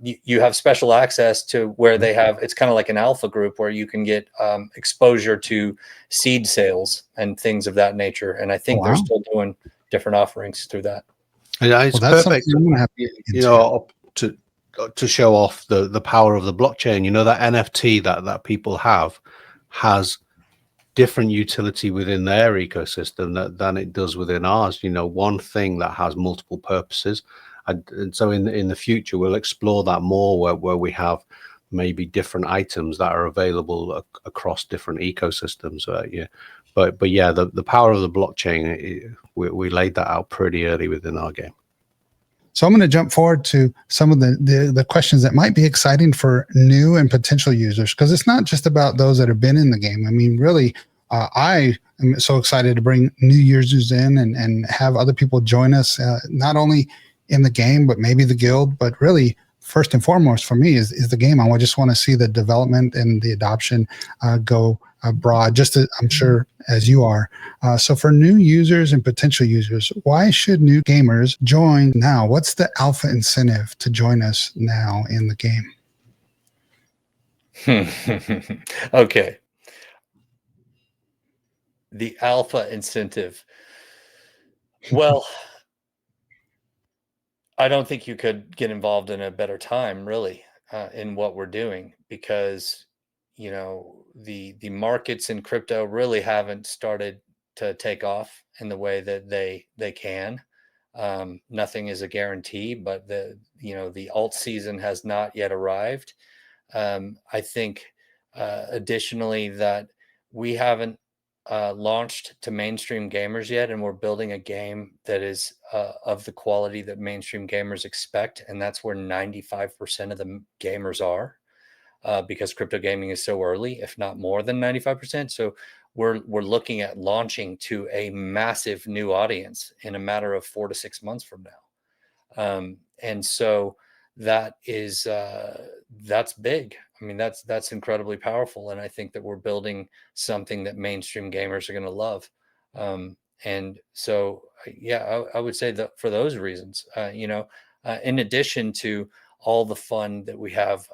you have special access to, where they have, it's kind of like an alpha group where you can get exposure to seed sales and things of that nature. And I think they're still doing different offerings through that. Yeah, it's perfect. To show off the power of the blockchain. That NFT that people have has different utility within their ecosystem than it does within ours. One thing that has multiple purposes, and so in the future we'll explore that more, where we have maybe different items that are available across different ecosystems. But yeah, the power of the blockchain, we laid that out pretty early within our game. So I'm going to jump forward to some of the questions that might be exciting for new and potential users, because it's not just about those that have been in the game. I mean, really, I am so excited to bring new users in and have other people join us, not only in the game, but maybe the guild, but really first and foremost for me is the game. I just want to see the development and the adoption go broad, just as I'm sure as you are. So for new users and potential users, why should new gamers join now? What's the alpha incentive to join us now in the game? Okay. The alpha incentive. Well, I don't think you could get involved in a better time, really, in what we're doing, because the markets in crypto really haven't started to take off in the way that they can. Nothing is a guarantee, but the alt season has not yet arrived. I think additionally that we haven't launched to mainstream gamers yet, and we're building a game that is of the quality that mainstream gamers expect, and that's where 95% of the gamers are, because crypto gaming is so early, if not more than 95%. So we're looking at launching to a massive new audience in a matter of 4 to 6 months from now, and so that is that's big. I mean, that's incredibly powerful, and I think that we're building something that mainstream gamers are going to love. And so, yeah, I would say that for those reasons, in addition to all the fun that we have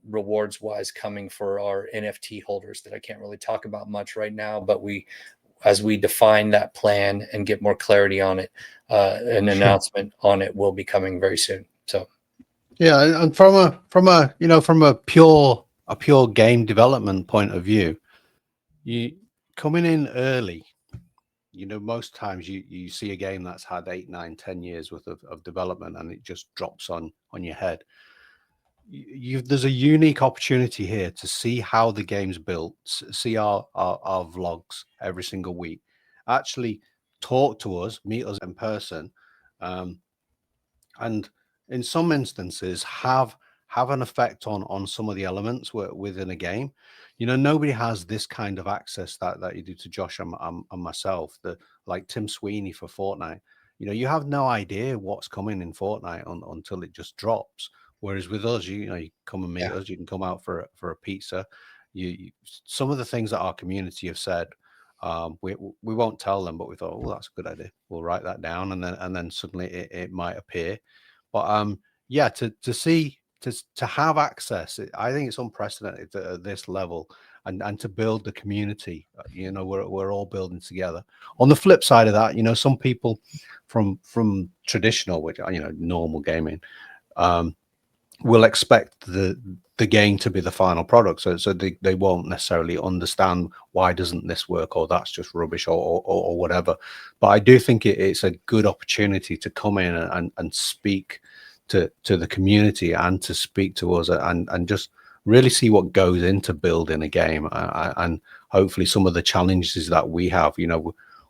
rewards wise coming for our NFT holders that I can't really talk about much right now, but as we define that plan and get more clarity on it, an announcement on it will be coming very soon. So. Yeah, and from a pure game development point of view, you coming in early, most times you see a game that's had 8, 9, 10 years worth of development, and it just drops on your head. There's a unique opportunity here to see how the game's built, see our vlogs every single week, actually talk to us, meet us in person, and in some instances have an effect on some of the elements within a game. Nobody has this kind of access that you do to Josh and myself, like Tim Sweeney for Fortnite. You have no idea what's coming in Fortnite until it just drops. Whereas with us, you come and meet us, you can come out for a pizza. Some of the things that our community have said, we won't tell them, but we thought, oh, that's a good idea. We'll write that down, and then suddenly it might appear. But yeah, to have access, I think it's unprecedented at this level, and to build the community. We're all building together. On the flip side of that, some people from traditional, which normal gaming, will expect the game to be the final product, so they won't necessarily understand why doesn't this work, or that's just rubbish, or whatever. But I do think it's a good opportunity to come in and speak to the community, and to speak to us, and just really see what goes into building a game, and hopefully some of the challenges that we have,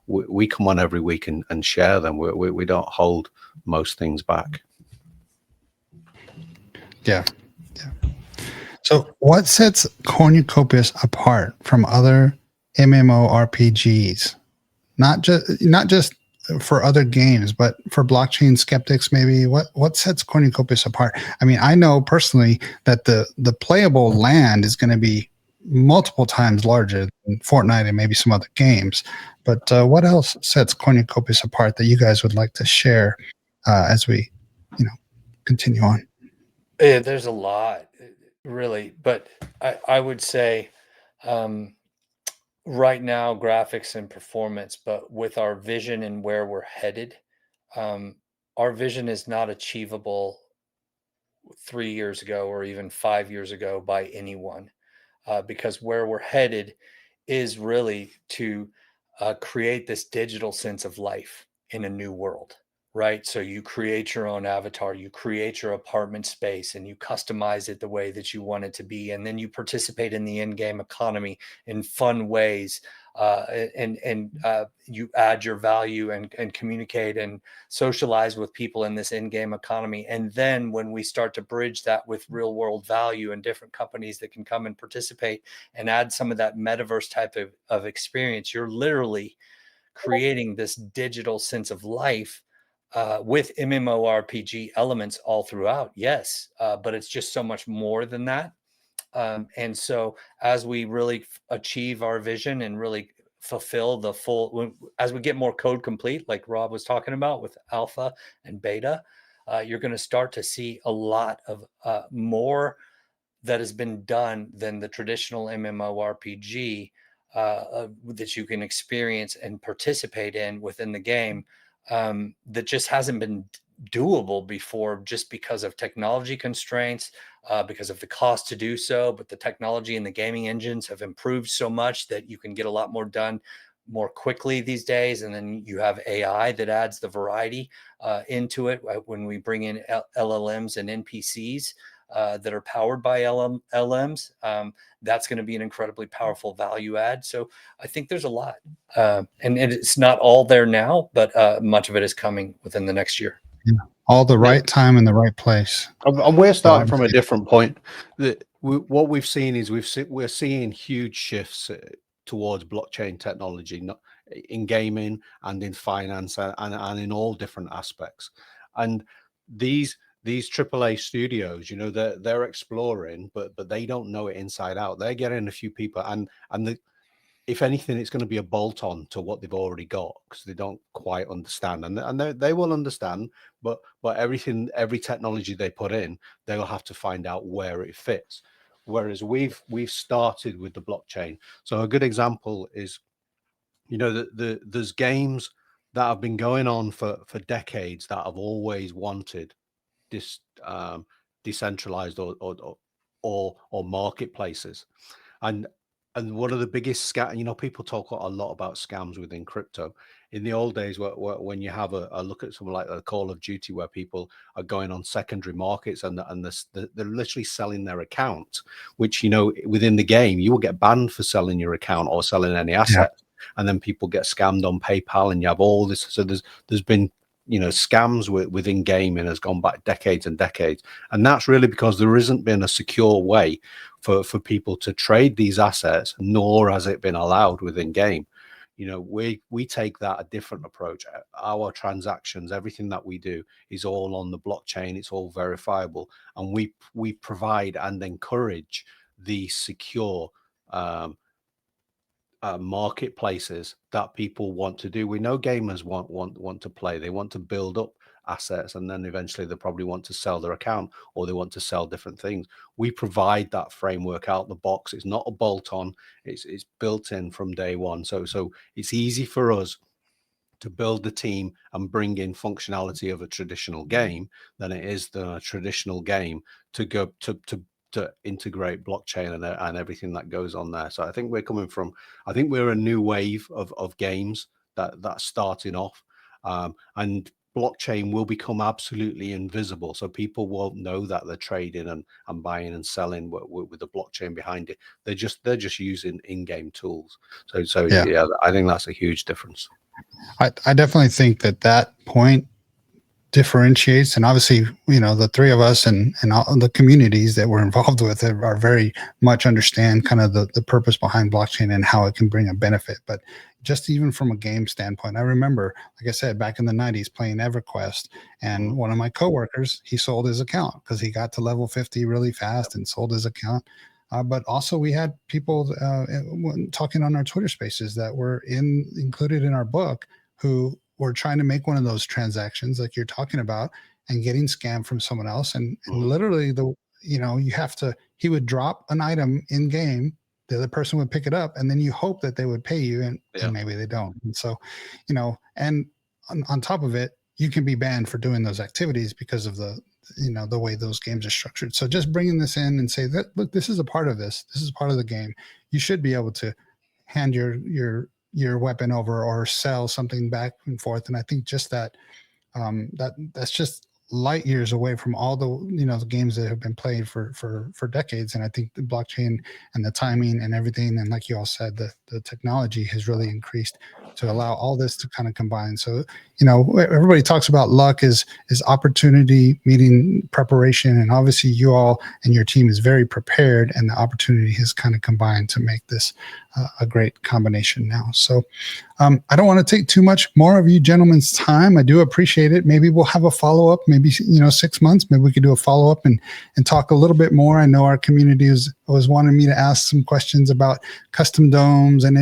we come on every week and share them. We don't hold most things back. Yeah. So what sets Cornucopias apart from other MMORPGs? Not just for other games, but for blockchain skeptics, maybe. What sets Cornucopias apart? I mean, I know personally that the playable land is going to be multiple times larger than Fortnite and maybe some other games. But what else sets Cornucopias apart that you guys would like to share as we, continue on? Yeah, there's a lot, really, but I would say right now graphics and performance, but with our vision and where we're headed, our vision is not achievable 3 years ago or even 5 years ago by anyone, because where we're headed is really to create this digital sense of life in a new world. Right. So you create your own avatar, you create your apartment space, and you customize it the way that you want it to be. And then you participate in the in-game economy in fun ways. And you add your value and communicate and socialize with people in this in-game economy. And then when we start to bridge that with real world value and different companies that can come and participate and add some of that metaverse type of experience, you're literally creating this digital sense of life with MMORPG elements all throughout, yes, but it's just so much more than that. And so, as we really achieve our vision and really fulfill the full, as we get more code complete, like Rob was talking about with alpha and beta, you're going to start to see a lot of more that has been done than the traditional MMORPG that you can experience and participate in within the game, that just hasn't been doable before, just because of technology constraints, because of the cost to do so. But the technology and the gaming engines have improved so much that you can get a lot more done more quickly these days. And then you have AI that adds the variety into it when we bring in LLMs and NPCs. that are powered by LMs. That's going to be an incredibly powerful value add. So I think there's a lot, and it's not all there now, but much of it is coming within the next year. Yeah. All the right time in the right place. And we're starting from a different point. What we've seen is we're seeing huge shifts towards blockchain technology, not in gaming and in finance and in all different aspects. And these AAA studios, you know, they're exploring, but they don't know it inside out. They're getting a few people, and if anything, it's going to be a bolt on to what they've already got, because they don't quite understand, and they will understand, but every technology they put in, they'll have to find out where it fits. Whereas we've started with the blockchain. So a good example is, you know, there's games that have been going on for decades that have always wanted this decentralized or marketplaces. And one of the biggest scam, you know, people talk a lot about scams within crypto. In the old days, when you have a look at something like the Call of Duty, where people are going on secondary markets and they're literally selling their account, which, you know, within the game, you will get banned for selling your account or selling any asset. Yeah. And then people get scammed on PayPal, and you have all this. So there's been, you know, scams within gaming has gone back decades and decades, and that's really because there isn't been a secure way for people to trade these assets, nor has it been allowed within game. You know, we take that a different approach. Our transactions, everything that we do, is all on the blockchain. It's all verifiable, and we provide and encourage the secure marketplaces that people want to do. We know gamers want to play. They want to build up assets, and then eventually they probably want to sell their account, or they want to sell different things. We provide that framework out the box. It's not a bolt-on. It's built in from day one. So it's easy for us to build the team and bring in functionality of a traditional game than it is the traditional game to go to integrate blockchain and everything that goes on there. So I think we're a new wave of games that's starting off, and blockchain will become absolutely invisible. So people won't know that they're trading and buying and selling with the blockchain behind it. They're just using in-game tools. So yeah, I think that's a huge difference. I definitely think that point differentiates, and obviously, you know, the three of us and all the communities that we're involved with are very much understand kind of the purpose behind blockchain and how it can bring a benefit. But just even from a game standpoint, I remember, like I said, back in the 90s playing EverQuest, and one of my coworkers, he sold his account because he got to level 50 really fast and sold his account. But also we had people talking on our Twitter spaces that were included in our book who were trying to make one of those transactions like you're talking about and getting scammed from someone else. And literally he would drop an item in game, the other person would pick it up, and then you hope that they would pay you, and maybe they don't. And so, you know, and on top of it, you can be banned for doing those activities because of the way those games are structured. So just bringing this in and say that, look, this is a part of this is part of the game. You should be able to hand your weapon over or sell something back and forth. And I think just that's just light years away from all the games that have been played for decades. And I think the blockchain and the timing and everything, and like you all said, the technology has really increased to allow all this to kind of combine. So, you know, everybody talks about luck is opportunity meeting preparation, and obviously you all and your team is very prepared, and the opportunity has kind of combined to make this a great combination now. So I don't want to take too much more of you gentlemen's time. I do appreciate it. Maybe we'll have a follow-up, maybe 6 months, maybe we could do a follow-up and talk a little bit more. I know our community was wanting me to ask some questions about custom domes and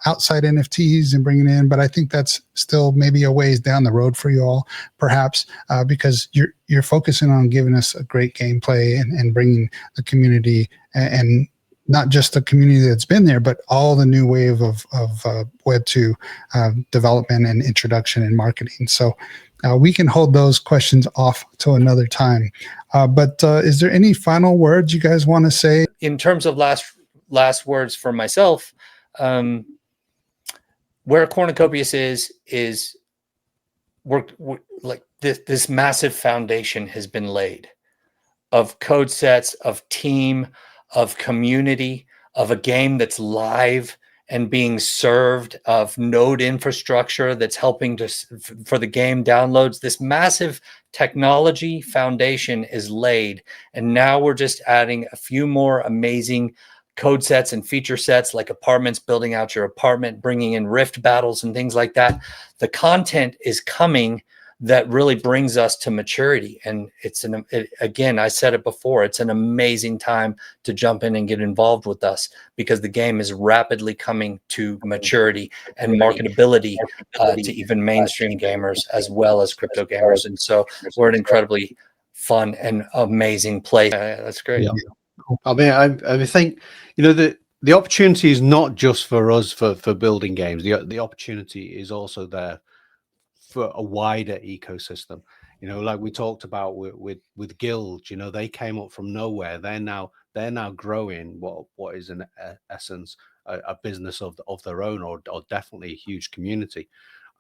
outside NFTs and bringing in, but I think that's still maybe a ways down the road for you all, perhaps, because you're focusing on giving us a great gameplay and bringing the community and not just the community that's been there, but all the new wave of Web2 development and introduction and marketing. So we can hold those questions off till another time. But is there any final words you guys want to say? In terms of last words for myself, where Cornucopias is we're like this massive foundation has been laid. of code sets, of team, of community, of a game that's live and being served, of node infrastructure that's helping for the game downloads. This massive technology foundation is laid, and now we're just adding a few more amazing code sets and feature sets, like apartments, building out your apartment, bringing in Rift battles and things like that. The content is coming that really brings us to maturity. And again, I said it before, it's an amazing time to jump in and get involved with us, because the game is rapidly coming to maturity and marketability to even mainstream gamers as well as crypto gamers. And so we're an incredibly fun and amazing place. That's great. Yeah. I mean, I think, the opportunity is not just for us for building games. The opportunity is also there for a wider ecosystem. Like we talked about with Guild, they came up from nowhere. They're now growing what is in essence a business of their own, or definitely a huge community.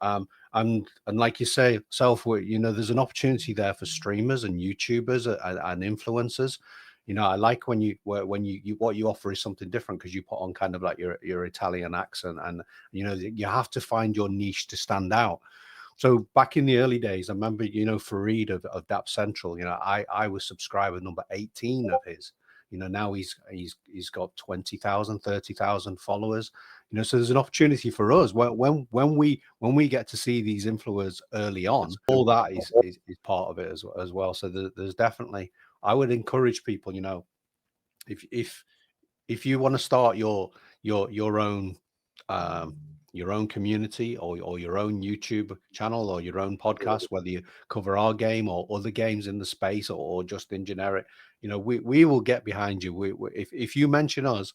And like you say, there's an opportunity there for streamers and YouTubers and influencers. I like when what you offer is something different, because you put on kind of like your Italian accent, and you have to find your niche to stand out. So back in the early days, I remember, Fareed of Dap Central, I was subscriber number 18 of his. Now he's got 20,000, 30,000 followers. So there's an opportunity for us when we get to see these influencers early on. All that is part of it as well. So there's definitely, I would encourage people, if you want to start your own community, or your own YouTube channel, or your own podcast, whether you cover our game or other games in the space, or just in generic, we will get behind you. If you mention us,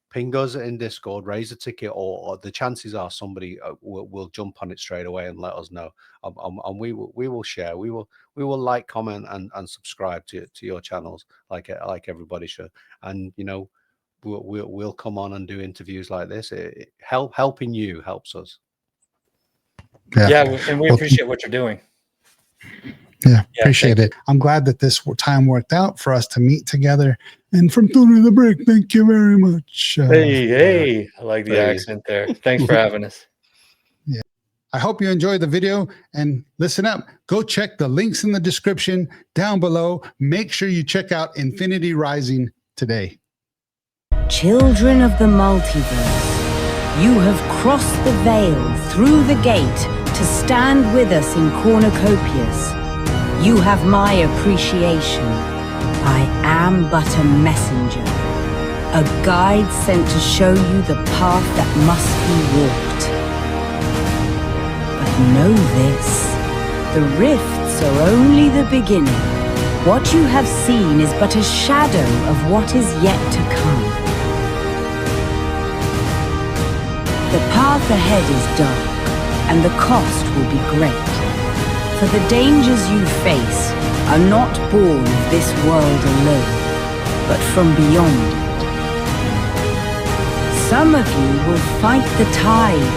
ping us in Discord, raise a ticket, or the chances are somebody will jump on it straight away and let us know. And we will share. We will like, comment, and subscribe to your channels like everybody should. And we'll come on and do interviews like this. Helping you helps us. Yeah, and we appreciate what you're doing. Yeah, appreciate it. I'm glad that this time worked out for us to meet together. And from Tony the Brick, thank you very much. Hey, I like the accent there. Thanks for having us. Yeah, I hope you enjoyed the video, and listen up. Go check the links in the description down below. Make sure you check out Infinity Rising today. Children of the multiverse, you have crossed the veil through the gate to stand with us in Cornucopias. You have my appreciation. I am but a messenger, a guide sent to show you the path that must be walked. But know this, the rifts are only the beginning. What you have seen is but a shadow of what is yet to come. The path ahead is dark, and the cost will be great. For the dangers you face are not born of this world alone, but from beyond it. Some of you will fight the tide,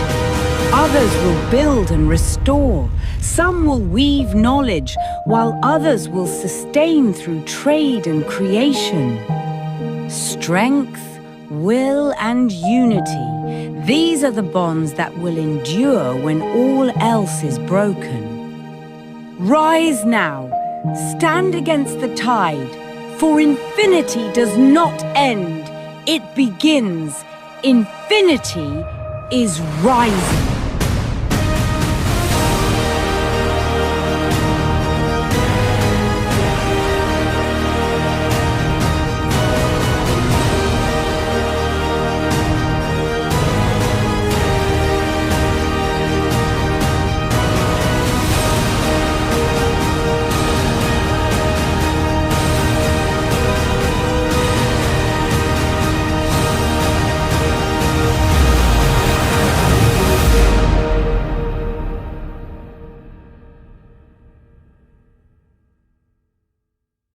others will build and restore, some will weave knowledge, while others will sustain through trade and creation. Strength, will, and unity, these are the bonds that will endure when all else is broken. Rise now, stand against the tide, for infinity does not end, it begins. Infinity is rising.